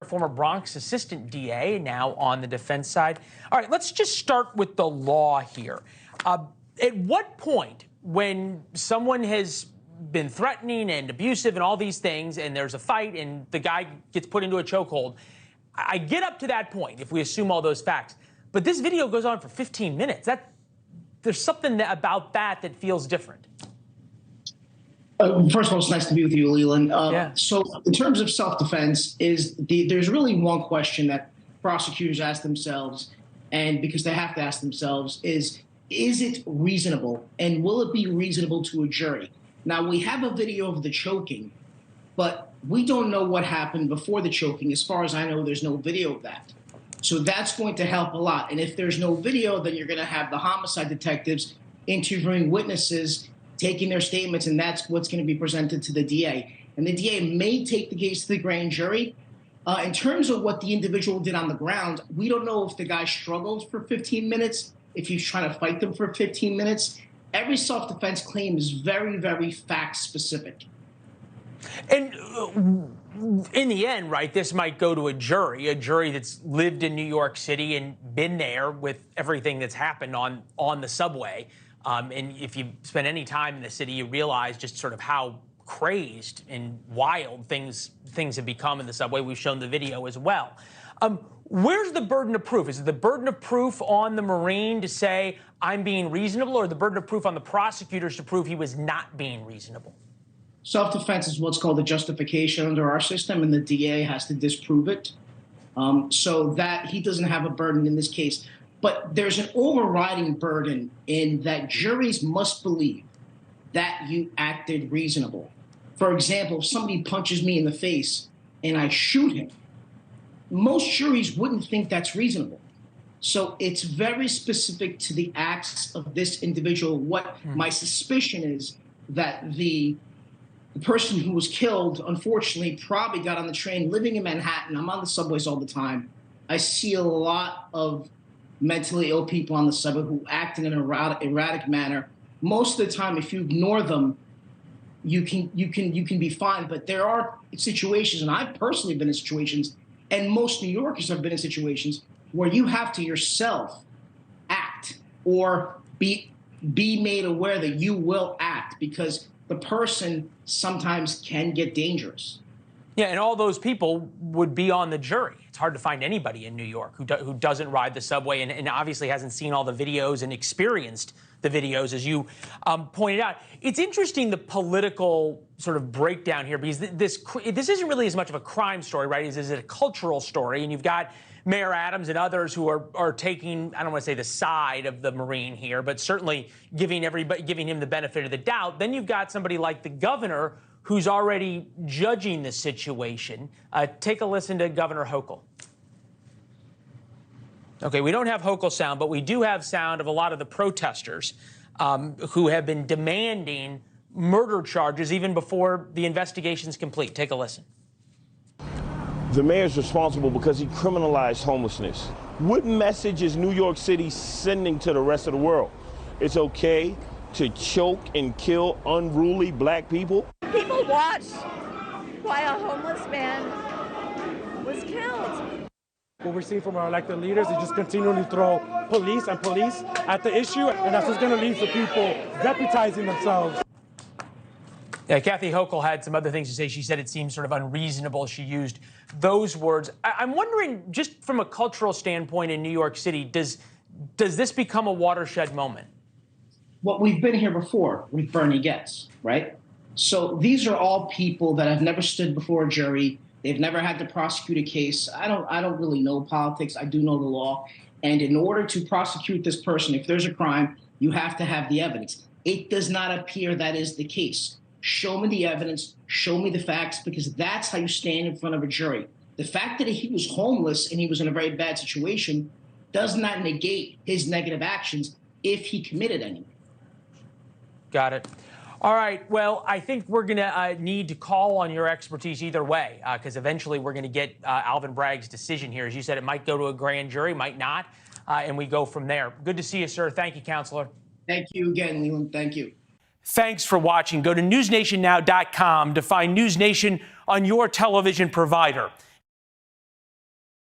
Former Bronx assistant DA, now on the defense side. All right, let's just start with the law here. At what point, when someone has been threatening and abusive and all these things, and there's a fight and the guy gets put into a chokehold, I get up to that point if we assume all those facts. But this video goes on for 15 minutes. There's something about that feels different. First of all, it's nice to be with you, Leland. Yeah. So in terms of self-defense, there's really one question that prosecutors ask themselves, and because they have to ask themselves, is it reasonable, and will it be reasonable to a jury? Now, we have a video of the choking, but we don't know what happened before the choking. As far as I know, there's no video of that. So that's going to help a lot. And if there's no video, then you're going to have the homicide detectives interviewing witnesses, taking their statements, and that's what's going to be presented to the DA. And the DA may take the case to the grand jury. In terms of what the individual did on the ground, we don't know if the guy struggled for 15 minutes, if he's trying to fight them for 15 minutes. Every self-defense claim is very, very fact-specific. And in the end, right, this might go to a jury that's lived in New York City and been there with everything that's happened on the subway. And if you spend any time in the city, you realize just sort of how crazed and wild things have become in the subway. We've shown the video as well. Where's the burden of proof? Is it the burden of proof on the Marine to say, I'm being reasonable, or the burden of proof on the prosecutors to prove he was not being reasonable? Self-defense is what's called a justification under our system, and the DA has to disprove it. So that he doesn't have a burden in this case. But there's an overriding burden in that juries must believe that you acted reasonable. For example, if somebody punches me in the face and I shoot him, most juries wouldn't think that's reasonable. So it's very specific to the acts of this individual. What my suspicion is that the person who was killed, unfortunately, probably got on the train living in Manhattan. I'm on the subways all the time. I see a lot of mentally ill people on the subway who act in an erratic manner. Most of the time, if you ignore them, you can be fine. But there are situations, and I've personally been in situations, and most New Yorkers have been in situations where you have to yourself act or be made aware that you will act, because the person sometimes can get dangerous. Yeah, and all those people would be on the jury. It's hard to find anybody in New York who doesn't ride the subway and obviously hasn't seen all the videos and experienced the videos, as you pointed out. It's interesting, the political sort of breakdown here, because this isn't really as much of a crime story, right, as it a cultural story. And you've got Mayor Adams and others who are taking, I don't want to say the side of the Marine here, but certainly giving him the benefit of the doubt. Then you've got somebody like the governor who's already judging the situation. Take a listen to Governor Hochul. Okay, we don't have Hochul sound, but we do have sound of a lot of the protesters who have been demanding murder charges even before the investigation's complete. Take a listen. The mayor's responsible because he criminalized homelessness. What message is New York City sending to the rest of the world? It's okay to choke and kill unruly black people? People watched while a homeless man was killed. What we're seeing from our elected leaders is just continually throw police at the issue, and that's what's going to lead to people deputizing themselves. Yeah, Kathy Hochul had some other things to say. She said it seems sort of unreasonable. She used those words. I'm wondering, just from a cultural standpoint in New York City, does this become a watershed moment? Well, we've been here before with Bernie Goetz, right? So these are all people that have never stood before a jury. They've never had to prosecute a case. I don't really know politics. I do know the law. And in order to prosecute this person, if there's a crime, you have to have the evidence. It does not appear that is the case. Show me the evidence, show me the facts, because that's how you stand in front of a jury. The fact that he was homeless and he was in a very bad situation does not negate his negative actions if he committed any. Got it. All right. Well, I think we're going to need to call on your expertise either way, because eventually we're going to get Alvin Bragg's decision here. As you said, it might go to a grand jury, might not, and we go from there. Good to see you, sir. Thank you, Counselor. Thank you again, Leland. Thank you. Thanks for watching. Go to newsnationnow.com to find News Nation on your television provider.